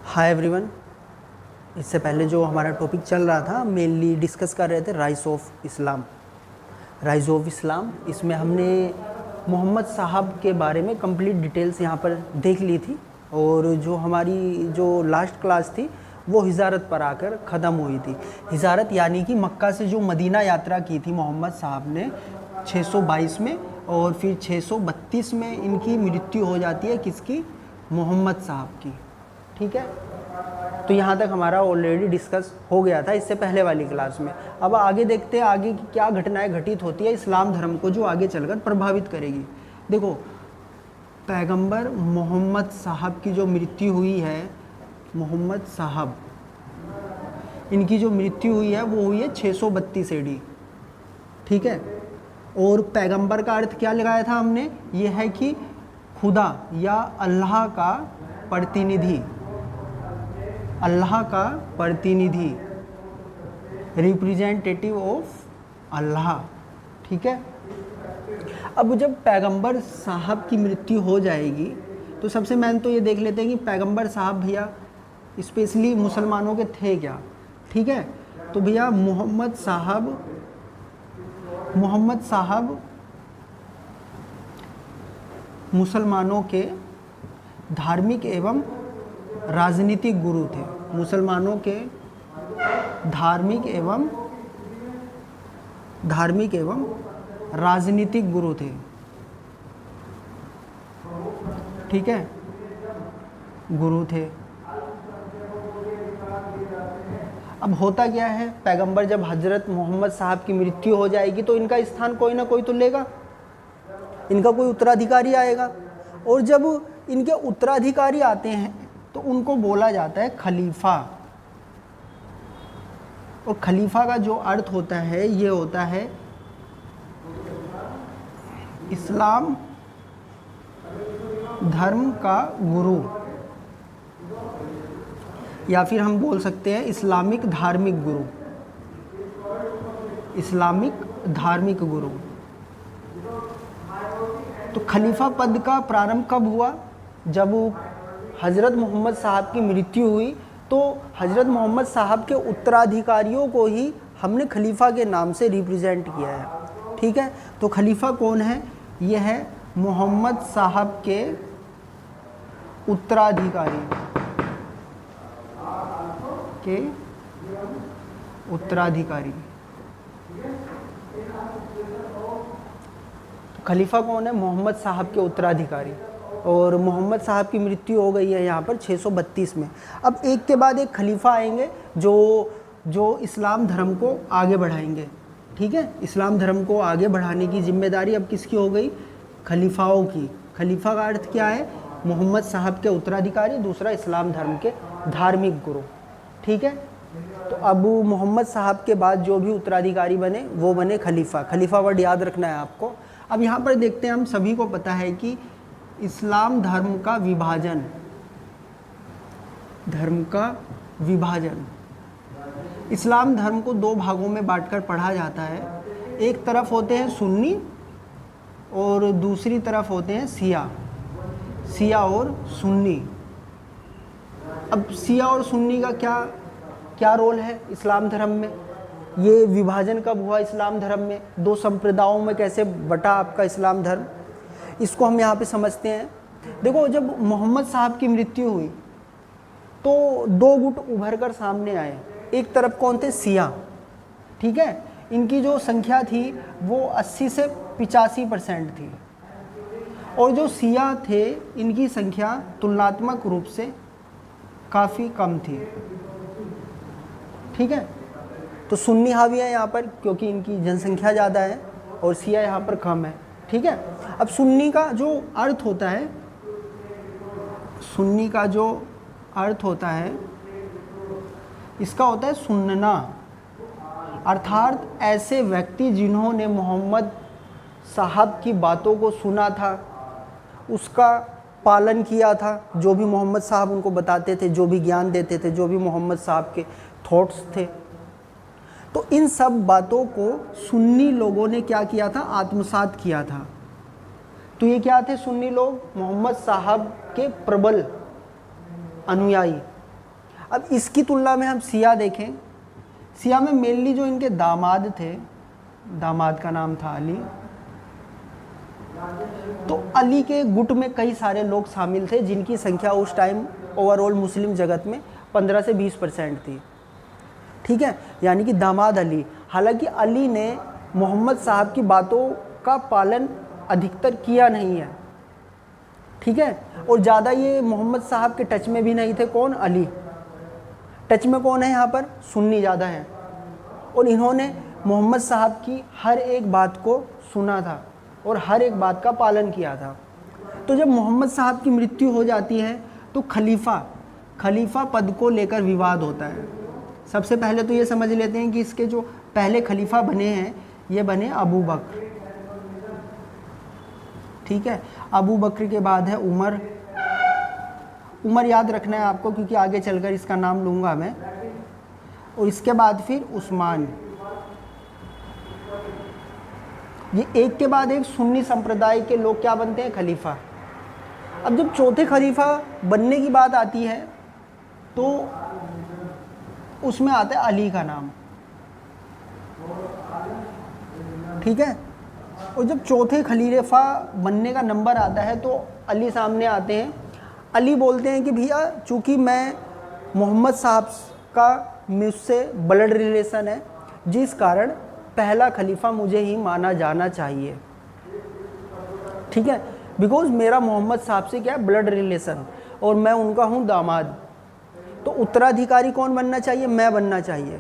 Hi everyone. इससे पहले जो हमारा टॉपिक चल रहा था मेनली डिस्कस कर रहे थे राइज ऑफ इस्लाम। इसमें हमने मोहम्मद साहब के बारे में कंप्लीट डिटेल्स यहाँ पर देख ली थी और जो हमारी जो लास्ट क्लास थी वो हिजारत पर आकर ख़त्म हुई थी। हिजारत यानी कि मक्का से जो मदीना यात्रा की थी मोहम्मद साहब ने 622 में, और फिर 632 में इनकी मृत्यु हो जाती है किसकी? मोहम्मद साहब की। ठीक है, तो यहाँ तक हमारा ऑलरेडी डिस्कस हो गया था इससे पहले वाली क्लास में। अब आगे देखते हैं आगे की क्या घटनाएं घटित होती है इस्लाम धर्म को जो आगे चलकर प्रभावित करेगी। देखो, पैगंबर मोहम्मद साहब की जो मृत्यु हुई है, मोहम्मद साहब इनकी जो मृत्यु हुई है वो हुई है 632 AD। ठीक है, और पैगंबर का अर्थ क्या लगाया था हमने? ये है कि खुदा या अल्लाह का प्रतिनिधि, अल्लाह का प्रतिनिधि, रिप्रेजेंटेटिव ऑफ अल्लाह। ठीक है, अब जब पैगंबर साहब की मृत्यु हो जाएगी तो सबसे मेन तो ये देख लेते हैं कि पैगंबर साहब भैया स्पेशली मुसलमानों के थे क्या। ठीक है, तो भैया मोहम्मद साहब मुसलमानों के धार्मिक एवं राजनीतिक गुरु थे। मुसलमानों के धार्मिक एवं राजनीतिक गुरु थे। ठीक है, गुरु थे। अब होता क्या है, पैगंबर जब हजरत मोहम्मद साहब की मृत्यु हो जाएगी तो इनका स्थान कोई ना कोई तो लेगा, इनका कोई उत्तराधिकारी आएगा। और जब इनके उत्तराधिकारी आते हैं तो उनको बोला जाता है खलीफा। और खलीफा का जो अर्थ होता है ये होता है इस्लाम धर्म का गुरु, या फिर हम बोल सकते हैं इस्लामिक धार्मिक गुरु। इस्लामिक धार्मिक गुरु। तो खलीफा पद का प्रारंभ कब हुआ? जब हज़रत मोहम्मद साहब की मृत्यु हुई तो हज़रत मोहम्मद साहब के उत्तराधिकारियों को ही हमने खलीफा के नाम से रिप्रेजेंट किया है। ठीक है, तो खलीफा कौन है? यह है मोहम्मद साहब के उत्तराधिकारी खलीफा कौन है? मोहम्मद साहब के उत्तराधिकारी। और मोहम्मद साहब की मृत्यु हो गई है यहाँ पर 632 में। अब एक के बाद एक खलीफा आएंगे जो इस्लाम धर्म को आगे बढ़ाएंगे। ठीक है, इस्लाम धर्म को आगे बढ़ाने की जिम्मेदारी अब किसकी हो गई? खलीफाओं की। खलीफा का अर्थ क्या है? मोहम्मद साहब के उत्तराधिकारी, दूसरा इस्लाम धर्म के धार्मिक गुरु। ठीक है, तो अब मोहम्मद साहब के बाद जो भी उत्तराधिकारी बने वो बने खलीफा। खलीफा वर्ड याद रखना है आपको। अब यहाँ पर देखते हैं, हम सभी को पता है कि इस्लाम धर्म का विभाजन, इस्लाम धर्म को दो भागों में बांटकर पढ़ा जाता है। एक तरफ होते हैं सुन्नी और दूसरी तरफ होते हैं शिया और सुन्नी। अब शिया और सुन्नी का क्या रोल है इस्लाम धर्म में? ये विभाजन कब हुआ इस्लाम धर्म में? दो संप्रदायों में कैसे बटा आपका इस्लाम धर्म? इसको हम यहाँ पे समझते हैं। देखो, जब मोहम्मद साहब की मृत्यु हुई तो दो गुट उभर कर सामने आए। एक तरफ कौन थे? शिया। ठीक है, इनकी जो संख्या थी वो 80 से 85% थी। और जो शिया थे इनकी संख्या तुलनात्मक रूप से काफ़ी कम थी। ठीक है, तो सुन्नी हावी है यहाँ पर क्योंकि इनकी जनसंख्या ज़्यादा है और शिया यहाँ पर कम है। ठीक है, अब सुन्नी का जो अर्थ होता है इसका होता है सुनना, अर्थात ऐसे व्यक्ति जिन्होंने मोहम्मद साहब की बातों को सुना था, उसका पालन किया था, जो भी मोहम्मद साहब उनको बताते थे, जो भी ज्ञान देते थे, जो भी मोहम्मद साहब के थॉट्स थे, तो इन सब बातों को सुन्नी लोगों ने क्या किया था? आत्मसात किया था। तो ये क्या थे सुन्नी लोग? मोहम्मद साहब के प्रबल अनुयायी। अब इसकी तुलना में हम सिया देखें, सिया में मेनली जो इनके दामाद थे, दामाद का नाम था अली, तो अली के गुट में कई सारे लोग शामिल थे जिनकी संख्या उस टाइम ओवरऑल मुस्लिम जगत में 15 से 20% थी। ठीक है, यानी कि दामाद अली। हालांकि अली ने मोहम्मद साहब की बातों का पालन अधिकतर किया नहीं है, ठीक है, और ज़्यादा ये मोहम्मद साहब के टच में भी नहीं थे। कौन? अली। टच में कौन है यहाँ पर? सुन्नी ज़्यादा है, और इन्होंने मोहम्मद साहब की हर एक बात को सुना था और हर एक बात का पालन किया था। तो जब मोहम्मद साहब की मृत्यु हो जाती है तो खलीफा पद को लेकर विवाद होता है। सबसे पहले तो ये समझ लेते हैं कि इसके जो पहले खलीफा बने हैं ये बने अबू बकर, ठीक है। अबू बकर के बाद है उमर। उमर याद रखना है आपको क्योंकि आगे चलकर इसका नाम लूँगा मैं। और इसके बाद फिर उस्मान। ये एक के बाद एक सुन्नी संप्रदाय के लोग क्या बनते हैं? खलीफा। अब जब चौथे खलीफा बनने की बात आती है तो उसमें आता है अली का नाम, ठीक है। और जब चौथे खलीफा बनने का नंबर आता है तो अली सामने आते हैं। अली बोलते हैं कि भैया चूँकि मैं मोहम्मद साहब का मुझसे ब्लड रिलेशन है, जिस कारण पहला खलीफा मुझे ही माना जाना चाहिए, ठीक है, बिकॉज मेरा मोहम्मद साहब से क्या है? ब्लड रिलेशन, और मैं उनका हूँ दामाद। तो उत्तराधिकारी कौन बनना चाहिए? मैं बनना चाहिए।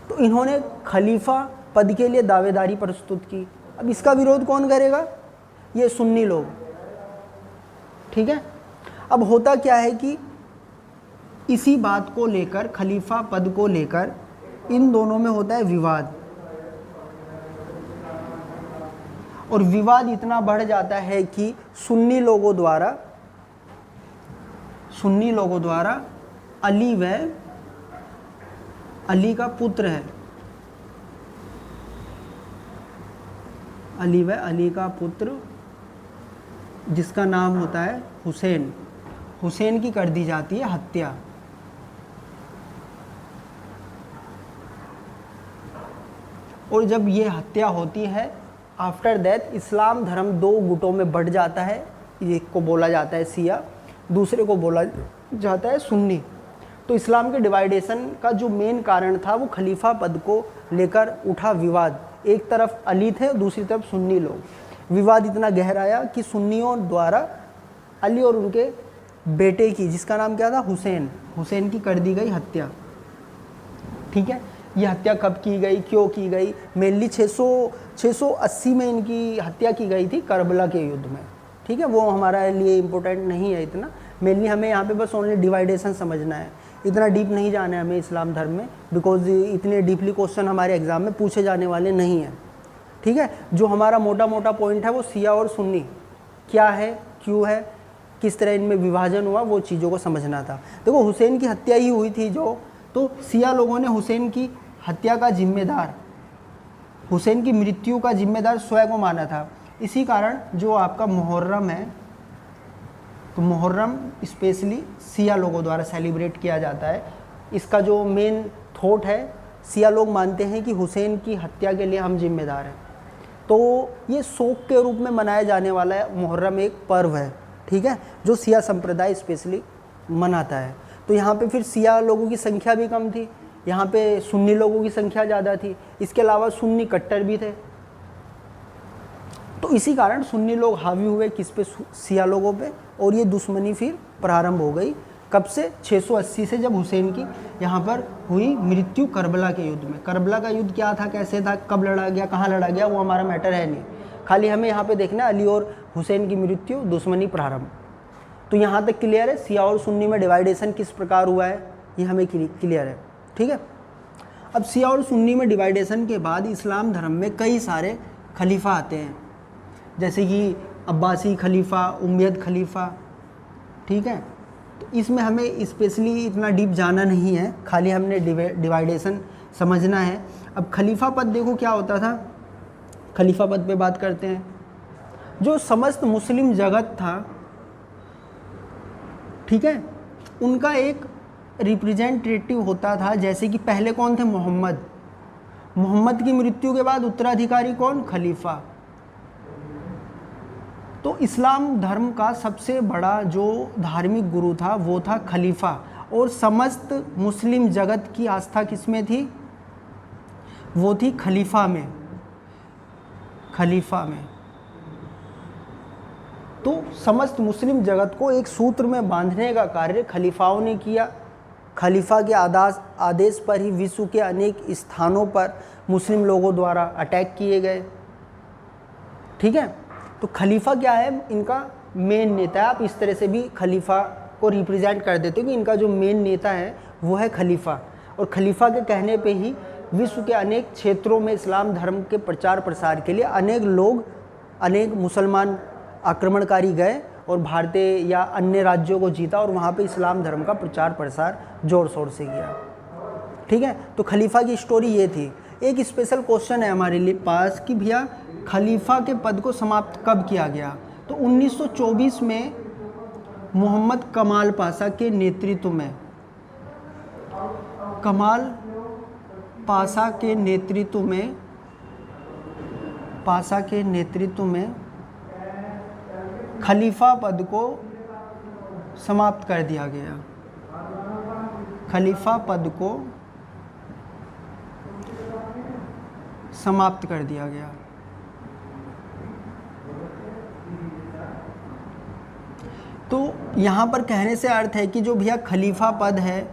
तो इन्होंने खलीफा पद के लिए दावेदारी प्रस्तुत की। अब इसका विरोध कौन करेगा? ये सुन्नी लोग, ठीक है। अब होता क्या है कि इसी बात को लेकर, खलीफा पद को लेकर इन दोनों में होता है विवाद, और विवाद इतना बढ़ जाता है कि सुन्नी लोगों द्वारा अली का पुत्र है, अली का पुत्र जिसका नाम होता है हुसैन की कर दी जाती है हत्या। और जब ये हत्या होती है, आफ्टर दैट इस्लाम धर्म दो गुटों में बढ़ जाता है। एक को बोला जाता है शिया, दूसरे को बोला जाता है सुन्नी। तो इस्लाम के डिवाइडेशन का जो मेन कारण था वो खलीफा पद को लेकर उठा विवाद। एक तरफ अली थे, दूसरी तरफ सुन्नी लोग। विवाद इतना गहराया कि सुन्नियों द्वारा अली और उनके बेटे की, जिसका नाम क्या था? हुसैन की कर दी गई हत्या, ठीक है। ये हत्या कब की गई, क्यों की गई? मेनली 680 में इनकी हत्या की गई थी करबला के युद्ध में, ठीक है। वो हमारे लिए इम्पोर्टेंट नहीं है इतना, मेनली हमें यहाँ पे बस ओनली डिवाइडेशन समझना है, इतना डीप नहीं जाना है हमें इस्लाम धर्म में, बिकॉज इतने डीपली क्वेश्चन हमारे एग्जाम में पूछे जाने वाले नहीं हैं, ठीक है। जो हमारा मोटा मोटा पॉइंट है वो शिया और सुन्नी क्या है, क्यों है, किस तरह इनमें विभाजन हुआ, वो चीज़ों को समझना था। देखो हुसैन की हत्या ही हुई थी तो शिया लोगों ने हुसैन की हत्या का जिम्मेदार, हुसैन की मृत्यु का जिम्मेदार स्वयं को माना था। इसी कारण जो आपका मुहर्रम है, तो मुहर्रम स्पेशली शिया लोगों द्वारा सेलिब्रेट किया जाता है। इसका जो मेन थॉट है, शिया लोग मानते हैं कि हुसैन की हत्या के लिए हम जिम्मेदार हैं। तो ये शोक के रूप में मनाया जाने वाला है मुहर्रम, एक पर्व है, ठीक है, जो शिया संप्रदाय स्पेशली मनाता है। तो यहाँ पे फिर शिया लोगों की संख्या भी कम थी, यहाँ पे सुन्नी लोगों की संख्या ज़्यादा थी। इसके अलावा सुन्नी कट्टर भी थे। तो इसी कारण सुन्नी लोग हावी हुए किस पे? शिया लोगों पे, और ये दुश्मनी फिर प्रारंभ हो गई। कब से? 680 से, जब हुसैन की यहाँ पर हुई मृत्यु करबला के युद्ध में। करबला का युद्ध क्या था, कैसे था, कब लड़ा गया, कहाँ लड़ा गया, वो हमारा मैटर है नहीं। खाली हमें यहाँ पे देखना है अली और हुसैन की मृत्यु, दुश्मनी प्रारंभ। तो यहाँ तक क्लियर है। शिया और सुन्नी में डिवाइडेशन किस प्रकार हुआ है ये हमें क्लियर है, ठीक है। अब शिया और सुन्नी में डिवाइडेशन के बाद इस्लाम धर्म में कई सारे खलीफा आते हैं, जैसे कि अब्बासी खलीफा, उमैयद खलीफा, ठीक है। तो इसमें हमें स्पेशली इतना डीप जाना नहीं है, खाली हमने डिवाइडेशन समझना है। अब खलीफा पद देखो क्या होता था। खलीफा पद पे बात करते हैं। जो समस्त मुस्लिम जगत था, ठीक है, उनका एक रिप्रेजेंटेटिव होता था, जैसे कि पहले कौन थे, मोहम्मद। मोहम्मद की मृत्यु के बाद उत्तराधिकारी कौन, खलीफा। तो इस्लाम धर्म का सबसे बड़ा जो धार्मिक गुरु था वो था खलीफा, और समस्त मुस्लिम जगत की आस्था किसमें थी, वो थी खलीफा में, खलीफा में। तो समस्त मुस्लिम जगत को एक सूत्र में बांधने का कार्य खलीफाओं ने किया। खलीफा के आदेश पर ही विश्व के अनेक स्थानों पर मुस्लिम लोगों द्वारा अटैक किए गए। ठीक है, तो खलीफा क्या है, इनका मेन नेता है। आप इस तरह से भी खलीफा को रिप्रेजेंट कर देते हो कि इनका जो मेन नेता है वो है खलीफा, और खलीफा के कहने पे ही विश्व के अनेक क्षेत्रों में इस्लाम धर्म के प्रचार प्रसार के लिए अनेक लोग, अनेक मुसलमान आक्रमणकारी गए और भारतीय या अन्य राज्यों को जीता और वहाँ पे इस्लाम धर्म का प्रचार प्रसार जोर शोर से किया। ठीक है, तो खलीफा की स्टोरी ये थी। एक स्पेशल क्वेश्चन है हमारे लिए पास कि भैया खलीफा के पद को समाप्त कब किया गया, तो 1924 में मोहम्मद कमाल पाशा के नेतृत्व में, कमाल पाशा के नेतृत्व में, पाशा के नेतृत्व में खलीफा पद को समाप्त कर दिया गया। खलीफा पद को समाप्त कर दिया गया। तो यहाँ पर कहने से अर्थ है कि जो भैया खलीफा पद है,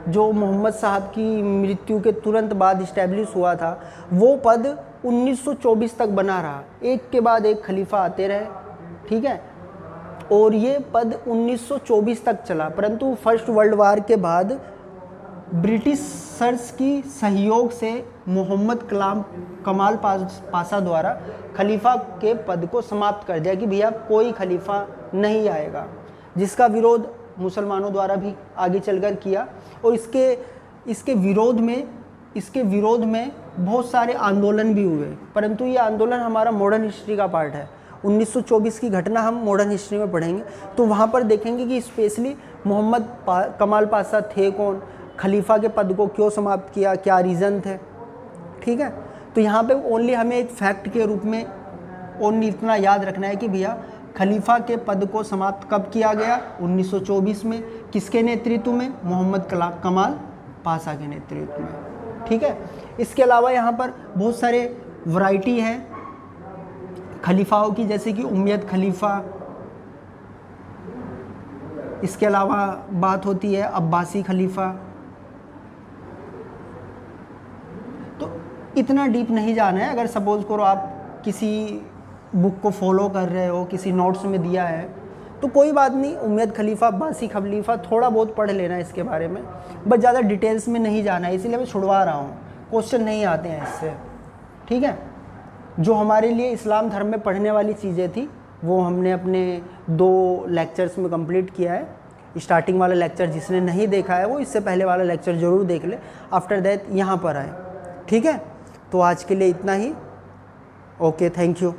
जो मोहम्मद साहब की मृत्यु के तुरंत बाद इस्टेब्लिश हुआ था, वो पद 1924 तक बना रहा। एक के बाद एक खलीफा आते रहे। ठीक है, और ये पद 1924 तक चला, परंतु फर्स्ट वर्ल्ड वार के बाद ब्रिटिशर्स की सहयोग से मोहम्मद कमाल पाशा द्वारा खलीफा के पद को समाप्त कर दिया कि भैया कोई खलीफा नहीं आएगा, जिसका विरोध मुसलमानों द्वारा भी आगे चलकर किया। और इसके विरोध में बहुत सारे आंदोलन भी हुए, परंतु ये आंदोलन हमारा मॉडर्न हिस्ट्री का पार्ट है। 1924 की घटना हम मॉडर्न हिस्ट्री में पढ़ेंगे, तो वहाँ पर देखेंगे कि स्पेशली मोहम्मद कमाल पाशा थे कौन, खलीफा के पद को क्यों समाप्त किया, क्या रीज़न थे। ठीक है, तो यहाँ पे ओनली हमें एक फैक्ट के रूप में ओनली इतना याद रखना है कि भैया खलीफा के पद को समाप्त कब किया गया, 1924 में। किसके नेतृत्व में, मोहम्मद कमाल पाशा के नेतृत्व में। ठीक है, इसके अलावा यहाँ पर बहुत सारे वैरायटी है खलीफाओं की, जैसे कि उम्मयद खलीफा। इसके अलावा बात होती है अब्बासी खलीफा। तो इतना डीप नहीं जाना है। अगर सपोज करो आप किसी बुक को फॉलो कर रहे हो, किसी नोट्स में दिया है, तो कोई बात नहीं, उम्मयद खलीफा, अब्बासी खलीफा थोड़ा बहुत पढ़ लेना है इसके बारे में, बस ज़्यादा डिटेल्स में नहीं जाना है, इसीलिए मैं छुड़वा रहा हूँ, क्वेश्चन नहीं आते हैं इससे। ठीक है, जो हमारे लिए इस्लाम धर्म में पढ़ने वाली चीज़ें थी वो हमने अपने 2 लेक्चर्स में कंप्लीट किया है। स्टार्टिंग वाला लेक्चर जिसने नहीं देखा है वो इससे पहले वाला लेक्चर ज़रूर देख ले, आफ्टर दैट यहाँ पर आए। ठीक है, तो आज के लिए इतना ही। Okay, thank you.